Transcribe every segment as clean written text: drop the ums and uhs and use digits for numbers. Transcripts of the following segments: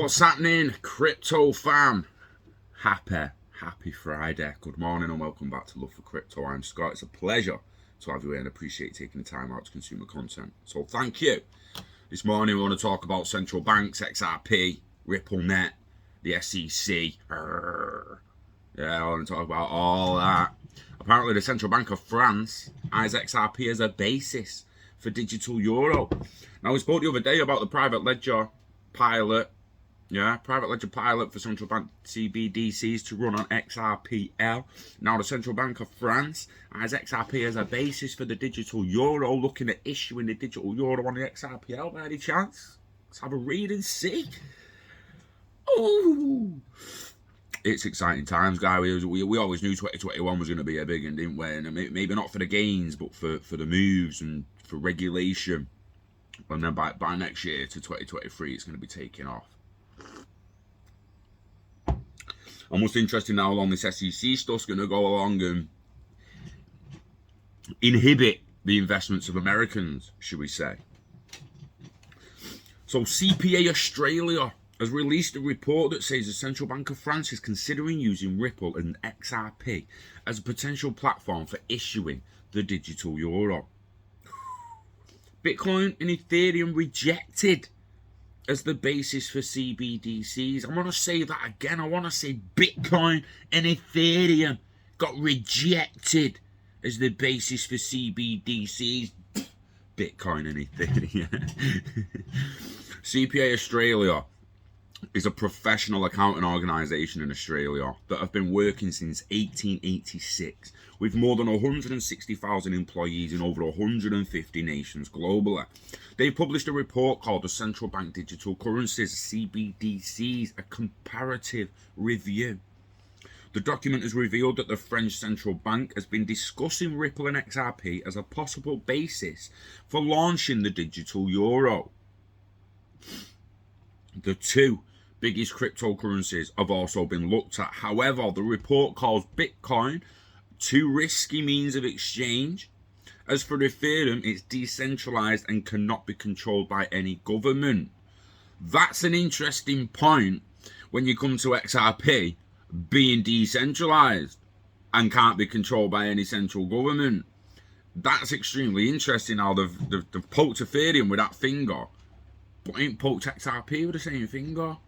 What's happening, crypto fam? Happy Friday. Good morning and welcome back to Love for Crypto. I'm Scott. It's a pleasure to have you here and appreciate taking the time out to consume the content. So thank you. This morning we want to talk about central banks, XRP, RippleNet, the SEC. Yeah, I want to talk about all that. Apparently the Central Bank of France eyes XRP as a basis for digital euro. Now we spoke the other day about the private ledger pilot. Private ledger pilot for central bank CBDCs to run on XRPL. Now the Central Bank of France has XRP as a basis for the digital euro, looking at issuing the digital euro on the XRPL by any chance. Let's have a read and see. Oh, it's exciting times, guys. We always knew 2021 was going to be a big one, didn't we? And maybe not for the gains, but for the moves and for regulation. And then by next year to 2023, it's going to be taking off. I'm most interested now along this SEC stuff's going to go along and inhibit the investments of Americans, should we say. So CPA Australia has released a report that says the Central Bank of France is considering using Ripple and XRP as a potential platform for issuing the digital euro. Bitcoin and Ethereum rejected as the basis for CBDCs. I want to say that again. I want to say Bitcoin and Ethereum got rejected as the basis for CBDCs. Bitcoin and Ethereum. CPA Australia is a professional accounting organisation in Australia that have been working since 1886 with more than 160,000 employees in over 150 nations globally. They published a report called the Central Bank Digital Currencies, CBDCs, a comparative review. The document has revealed that the French Central Bank has been discussing Ripple and XRP as a possible basis for launching the digital euro. The two biggest cryptocurrencies have also been looked at. However, the report calls Bitcoin too risky means of exchange. As for Ethereum, it's decentralized and cannot be controlled by any government. That's an interesting point when you come to XRP being decentralized and can't be controlled by any central government. That's extremely interesting how they've poked Ethereum with that finger, but ain't poked XRP with the same finger.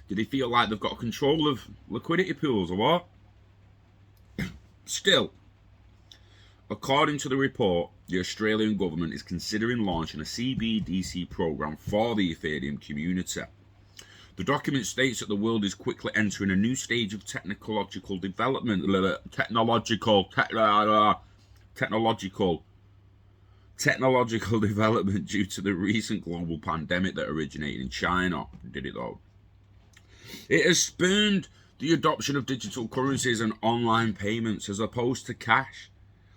Do they feel like they've got control of liquidity pools or what? Still, according to the report, the Australian government is considering launching a CBDC program for the Ethereum community. The document states that the world is quickly entering a new stage of technological development due to the recent global pandemic that originated in China. Did it though? It has spurned the adoption of digital currencies and online payments as opposed to cash,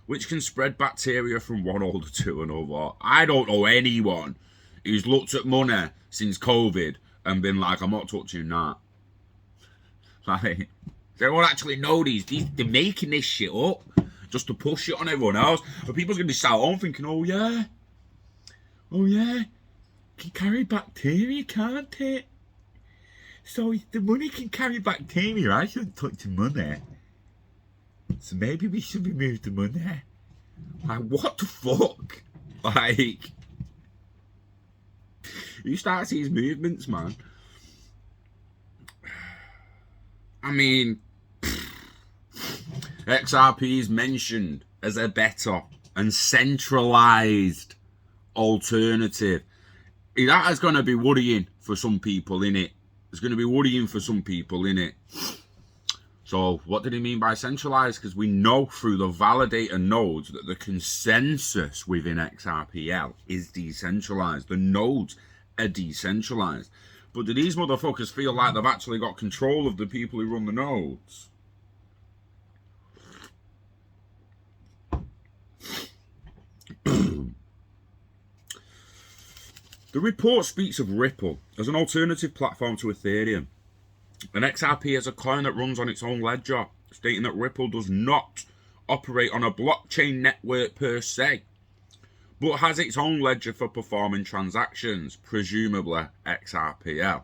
which can spread bacteria from one holder to another. I don't know anyone who's looked at money since COVID and been like, I'm not touching that. Like, they don't actually know they're making this shit up just to push it on everyone else. But people's going to be sat home thinking, oh yeah, can carry bacteria, can't it? So if the money can carry bacteria, I shouldn't touch the money. So maybe we should remove the money. Like, what the fuck? Like, who starts these movements, man? I mean, XRP is mentioned as a better and centralised alternative. That is going to be worrying for some people, innit? It's going to be worrying for some people, innit? So what did he mean by centralised? Because we know through the validator nodes that the consensus within XRPL is decentralised. The nodes are decentralised. But do these motherfuckers feel like they've actually got control of the people who run the nodes? The report speaks of Ripple as an alternative platform to Ethereum, and XRP as a coin that runs on its own ledger, stating that Ripple does not operate on a blockchain network per se, but has its own ledger for performing transactions, presumably XRPL.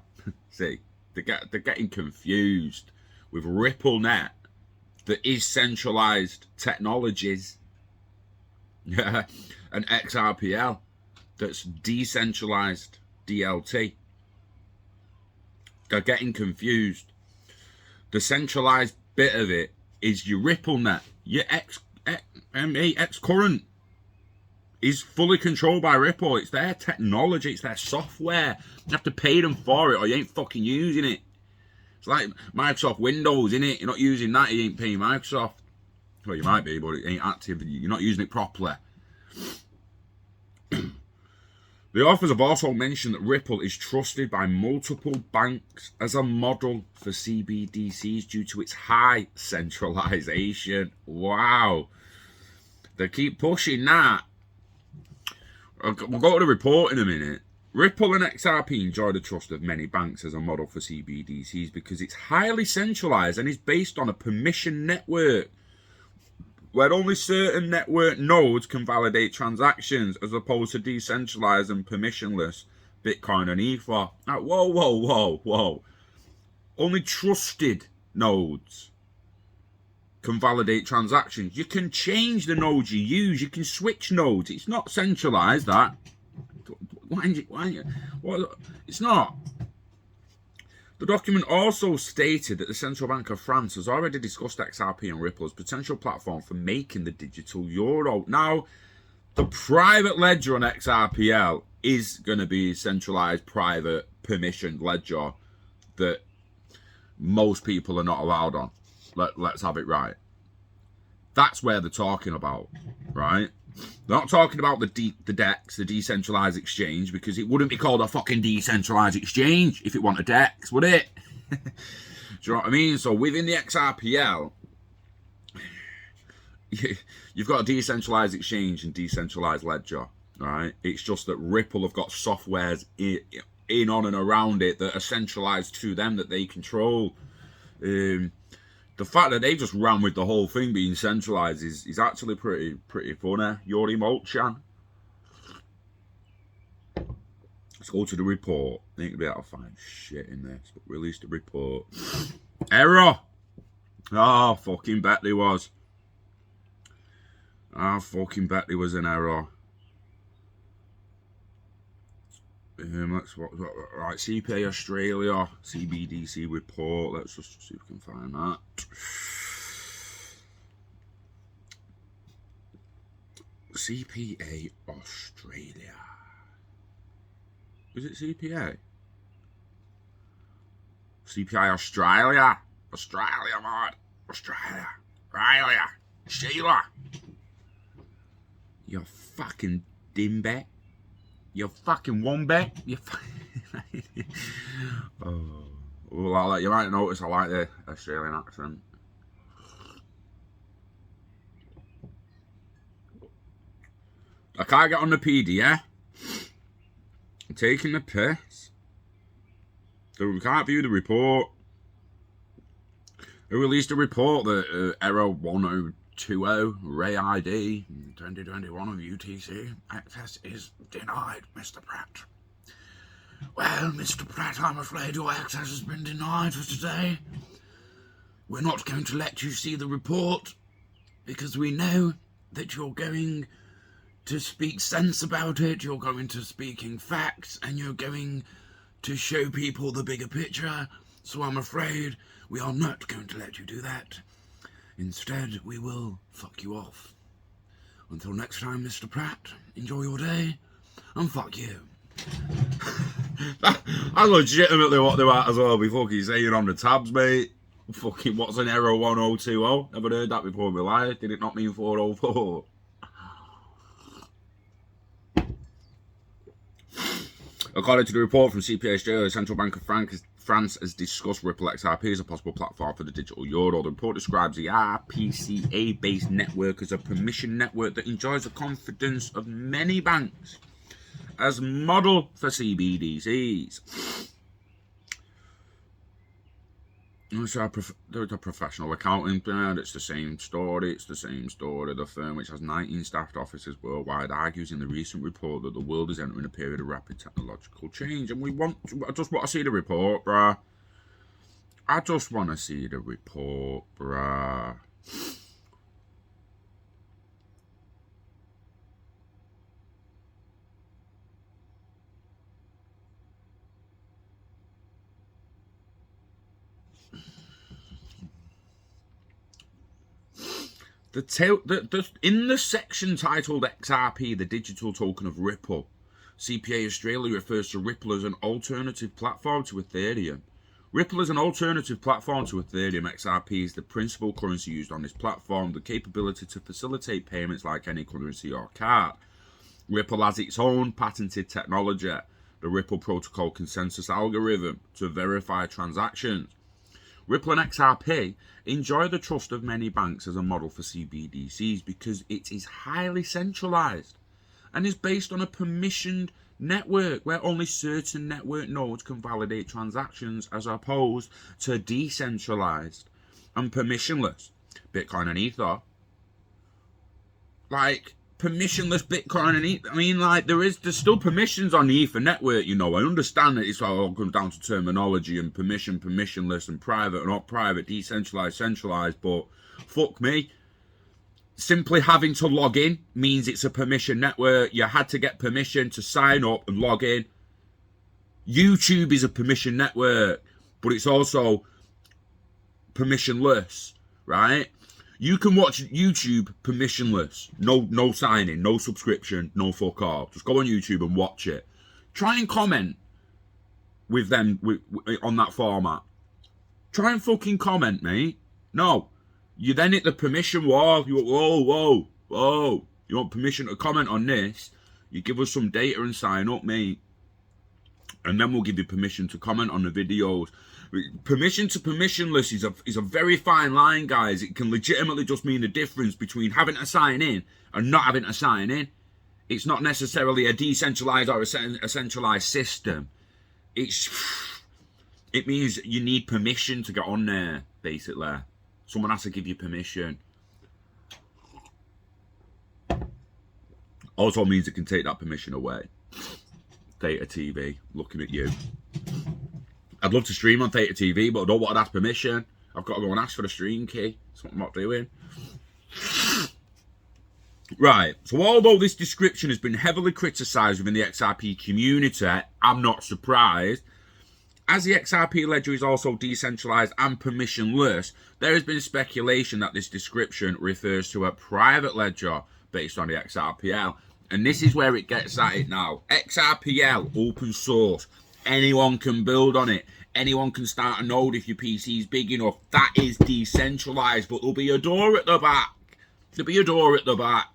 See, they're getting confused with RippleNet, that is centralized technologies, and XRPL, that's decentralized DLT. They're getting confused. The centralized bit of it is your RippleNet. Your X-Current is fully controlled by Ripple. It's their technology. It's their software. You have to pay them for it or you ain't fucking using it. It's like Microsoft Windows, innit? You're not using that, you ain't paying Microsoft. Well, you might be, but it ain't active. You're not using it properly. The authors have also mentioned that Ripple is trusted by multiple banks as a model for CBDCs due to its high centralization. Wow. They keep pushing that. We'll go to the report in a minute. Ripple and XRP enjoy the trust of many banks as a model for CBDCs because it's highly centralized and is based on a permission network where only certain network nodes can validate transactions as opposed to decentralized and permissionless Bitcoin and Ether. Like, whoa. Only trusted nodes can validate transactions. You can change the nodes you use. You can switch nodes. It's not centralized, that. It's not. The document also stated that the Central Bank of France has already discussed XRP and Ripple as potential platform for making the digital euro. Now, the private ledger on XRPL is going to be a centralized, private, permissioned ledger that most people are not allowed on. Let's have it right. That's where they're talking about, right? They're not talking about the DEX, the decentralized exchange, because it wouldn't be called a fucking decentralized exchange if it wanted DEX, would it? Do you know what I mean? So within the XRPL, you've got a decentralized exchange and decentralized ledger, right? It's just that Ripple have got softwares in on and around it that are centralized to them that they control. The fact that they just ran with the whole thing being centralized is actually pretty funny. Yori Molchan. Let's go to the report. I think we'll be able to find shit in this, but released a report. Error! Oh, fucking bet there was. I fucking bet there was an error. Right, CPA Australia, CBDC report. Let's just see if we can find that. CPA Australia. Is it CPA? CPA Australia. Australia, man. Australia. Sheila. You fucking dimbat. You fucking wombat. Well, you might notice I like the Australian accent. I can't get on the PDF. I'm taking the piss. So we can't view the report. They released a report that error 1020 Ray ID 2021 of UTC access is denied, Mr. Pratt. Well, Mr. Pratt, I'm afraid your access has been denied for today. We're not going to let you see the report because we know that you're going to speak sense about it, you're going to speak in facts, and you're going to show people the bigger picture. So I'm afraid we are not going to let you do that. Instead, we will fuck you off. Until next time, Mr. Pratt, enjoy your day, and fuck you. I legitimately what they are as well be fucking saying on the tabs, mate. Fucking what's an error 1020? Never heard that before in my life. Did it not mean 404? According to the report from CPA Australia, the Central Bank of France has discussed Ripple XRP as a possible platform for the digital euro. The report describes the RPCA-based network as a permission network that enjoys the confidence of many banks as model for CBDCs. So there's a professional accounting firm. It's the same story. The firm, which has 19 staffed offices worldwide, argues in the recent report that the world is entering a period of rapid technological change. And I just want to see the report, bruh. I just want to see the report, bruh. In the section titled XRP, the digital token of Ripple, CPA Australia refers to Ripple as an alternative platform to Ethereum. Ripple is an alternative platform to Ethereum. XRP is the principal currency used on this platform, the capability to facilitate payments like any currency or card. Ripple has its own patented technology, the Ripple Protocol consensus algorithm, to verify transactions. Ripple and XRP enjoy the trust of many banks as a model for CBDCs because it is highly centralized and is based on a permissioned network where only certain network nodes can validate transactions, as opposed to decentralized and permissionless Bitcoin and Ether. Like, permissionless Bitcoin and Ether, I mean, like, there's still permissions on the Ether network, you know. I understand that it's all comes down to terminology and permissionless and private and not private, decentralized, centralized, but fuck me. Simply having to log in means it's a permission network. You had to get permission to sign up and log in. YouTube is a permission network, but it's also permissionless, right? You can watch YouTube permissionless. No signing, no subscription, no fuck all. Just go on YouTube and watch it. Try and comment with them on that format. Try and fucking comment, mate. No. You then hit the permission wall. You go, whoa. You want permission to comment on this? You give us some data and sign up, mate. And then we'll give you permission to comment on the videos. Permission to permissionless is a very fine line, guys. It can legitimately just mean the difference between having to sign in and not having to sign in. It's not necessarily a decentralized or a centralized system. It means you need permission to get on there, basically. Someone has to give you permission. Also means it can take that permission away. Theta TV, looking at you. I'd love to stream on Theta TV, but I don't want to ask permission. I've got to go and ask for the stream key. That's what I'm not doing. Right, so although this description has been heavily criticised within the XRP community, I'm not surprised. As the XRP ledger is also decentralised and permissionless, there has been speculation that this description refers to a private ledger based on the XRPL. And this is where it gets at it now. XRPL, open source. Anyone can build on it. Anyone can start a node if your PC is big enough. That is decentralised, but there'll be a door at the back. There'll be a door at the back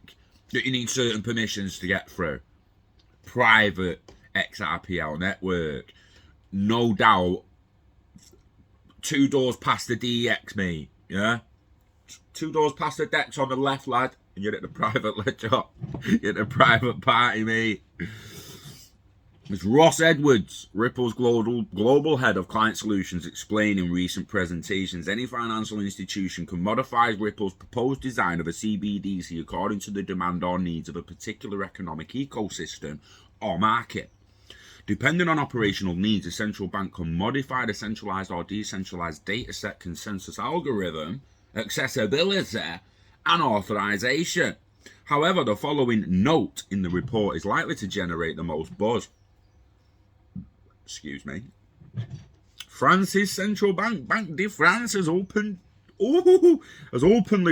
that you need certain permissions to get through. Private XRPL network. No doubt, 2 doors past the DEX, mate. Yeah? 2 doors past the DEX on the left, lad, and you're at the private ledger. You're at the private party, mate. It's Ross Edwards, Ripple's global head of client solutions, explained in recent presentations any financial institution can modify Ripple's proposed design of a CBDC according to the demand or needs of a particular economic ecosystem or market. Depending on operational needs, a central bank can modify the centralized or decentralized dataset consensus algorithm, accessibility, and authorization. However, the following note in the report is likely to generate the most buzz. Excuse me. France's central bank, Banque de France, has openly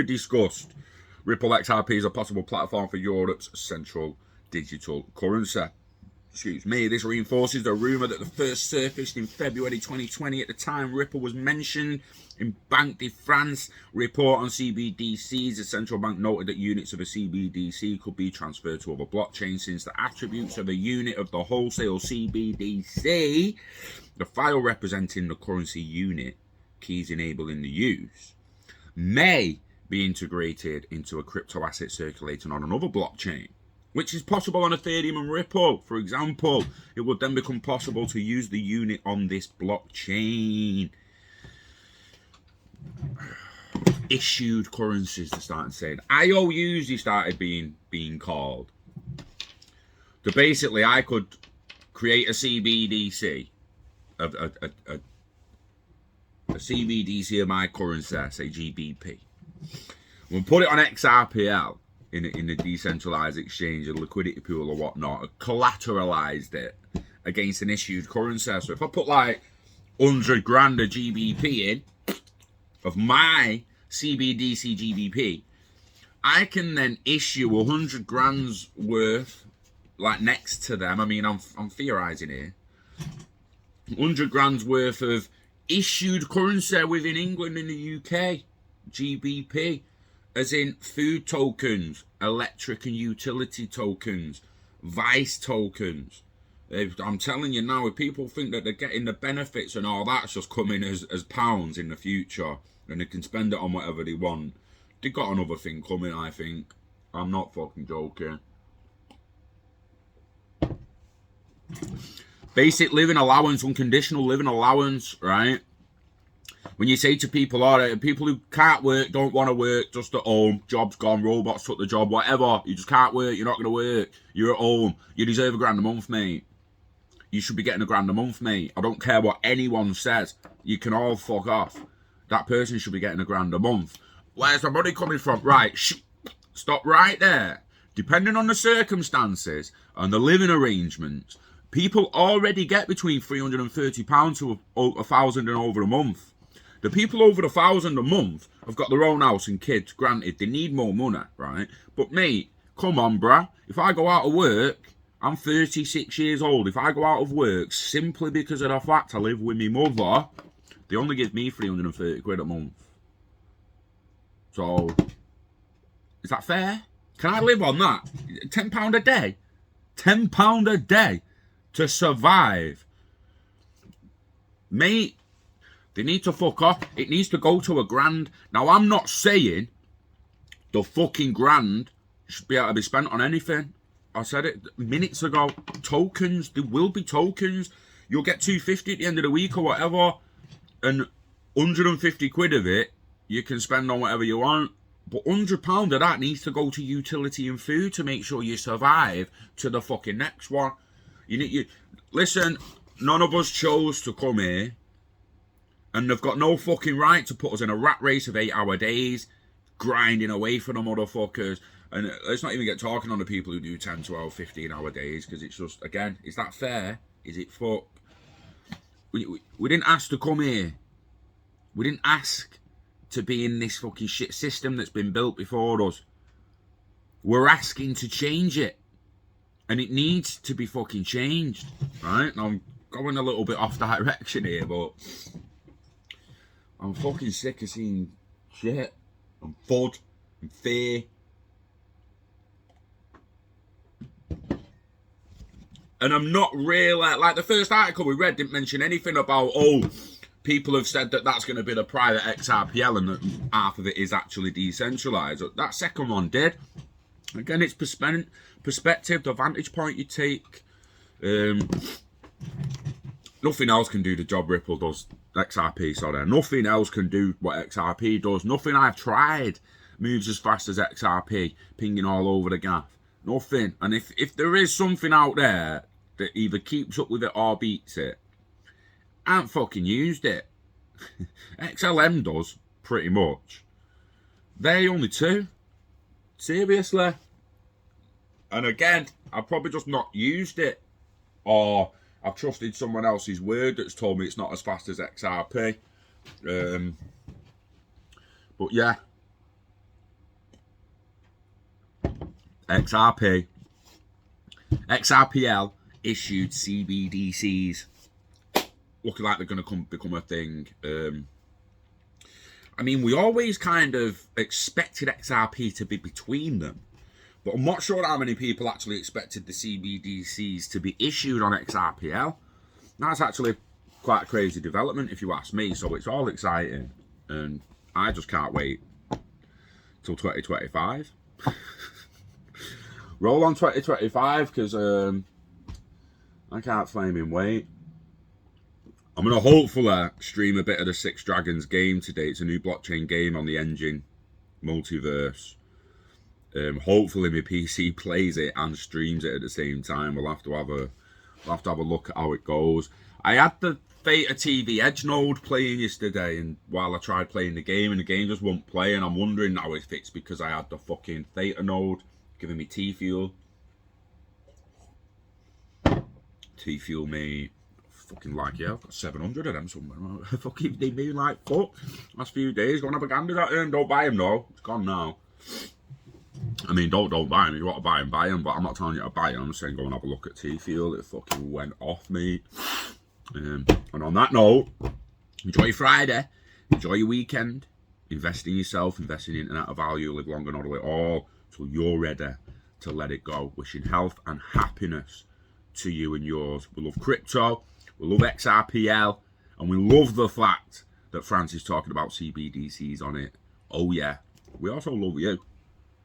discussed Ripple XRP as a possible platform for Europe's central digital currency. Excuse me, this reinforces the rumour that first surfaced in February 2020. At the time, Ripple was mentioned in Banque de France report on CBDCs. The central bank noted that units of a CBDC could be transferred to other blockchains since the attributes of a unit of the wholesale CBDC, the file representing the currency unit, keys enabling the use, may be integrated into a crypto asset circulating on another blockchain, which is possible on Ethereum and Ripple. For example, it would then become possible to use the unit on this blockchain. issued currencies, they started saying. IOUs, they started being called. So basically, I could create a CBDC, a CBDC of my currency, say GBP. We'll put it on XRPL in a decentralized exchange, a liquidity pool or whatnot, collateralized it against an issued currency. So if I put like 100 grand of GBP in, of my CBDC GBP, I can then issue 100 grand's worth, like next to them. I mean, I'm theorizing here. 100 grand's worth of issued currency within England and the UK, GBP, as in food tokens, electric and utility tokens, vice tokens. I'm telling you now, if people think that they're getting the benefits and all that's just coming as pounds in the future and they can spend it on whatever they want, they got another thing coming, I think. I'm not fucking joking. Basic living allowance, unconditional living allowance, right? When you say to people, all right, people who can't work, don't want to work, just at home, job's gone, robots took the job, whatever, you just can't work, you're not going to work, you're at home, you deserve £1,000 a month, mate. You should be getting £1,000 a month, mate. I don't care what anyone says. You can all fuck off. That person should be getting £1,000 a month. Where's the money coming from? Right, stop right there. Depending on the circumstances and the living arrangements, people already get between £330 to £1,000 and over a month. The people over £1,000 a month have got their own house and kids. Granted, they need more money, right? But mate, come on, bruh. If I go out of work, I'm 36 years old. If I go out of work simply because of the fact I live with my mother, they only give me 330 quid a month. So, is that fair? Can I live on that? £10 a day? £10 a day to survive? Mate, they need to fuck off. It needs to go to £1,000. Now, I'm not saying the fucking £1,000 should be able to be spent on anything. I said it minutes ago. Tokens. There will be tokens. You'll get 250 at the end of the week or whatever. And 150 quid of it, you can spend on whatever you want. But £100 of that needs to go to utility and food to make sure you survive to the fucking next one. Listen, none of us chose to come here. And they've got no fucking right to put us in a rat race of 8-hour days, grinding away for the motherfuckers. And let's not even get talking on the people who do 10, 12, 15-hour days, because it's just, again, is that fair? Is it fuck? We didn't ask to come here. We didn't ask to be in this fucking shit system that's been built before us. We're asking to change it. And it needs to be fucking changed, right? Now, I'm going a little bit off direction here, but I'm fucking sick of seeing shit and FUD and fear. And I'm not really, like the first article we read didn't mention anything about, oh, people have said that that's going to be the private XRPL and that half of it is actually decentralized. That second one did. Again, it's perspective, the vantage point you take. Nothing else can do the job Ripple does. XRP, sorry. Nothing else can do what XRP does. Nothing I've tried moves as fast as XRP, pinging all over the gaff. Nothing. And if there is something out there that either keeps up with it or beats it, I haven't fucking used it. XLM does, pretty much. They only two. Seriously. And again, I've probably just not used it. Or I've trusted someone else's word that's told me it's not as fast as XRP. But yeah. XRPL issued CBDCs. Looking like they're going to become a thing. I mean, we always kind of expected XRP to be between them. But I'm not sure how many people actually expected the CBDCs to be issued on XRPL. That's actually quite a crazy development, if you ask me. So it's all exciting. And I just can't wait till 2025. Roll on 2025, because I can't flaming wait. I'm going to hopefully stream a bit of the Six Dragons game today. It's a new blockchain game on the engine multiverse. Hopefully my PC plays it and streams it at the same time. We'll have to have a look at how it goes. I had the Theta TV Edge node playing yesterday, and while I tried playing the game, and the game just won't play, and I'm wondering now if it's because I had the fucking Theta node giving me T-Fuel. T-Fuel me fucking like, yeah, I've got 700 of them somewhere. Fucking they me like, fuck. Last few days, go and have a gander at him. Don't buy him though. It's gone now. I mean, don't buy him. If you want to buy him, but I'm not telling you to buy him. I'm just saying go and have a look at T-Fuel. It fucking went off me. And on that note, enjoy your Friday. Enjoy your weekend. Invest in yourself. Invest in the internet of value. Live long and hodl it all till you're ready to let it go. Wishing health and happiness to you and yours. We love crypto. We love XRPL. And we love the fact that France is talking about CBDCs on it. Oh yeah. We also love you.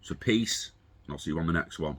So peace, and I'll see you on the next one.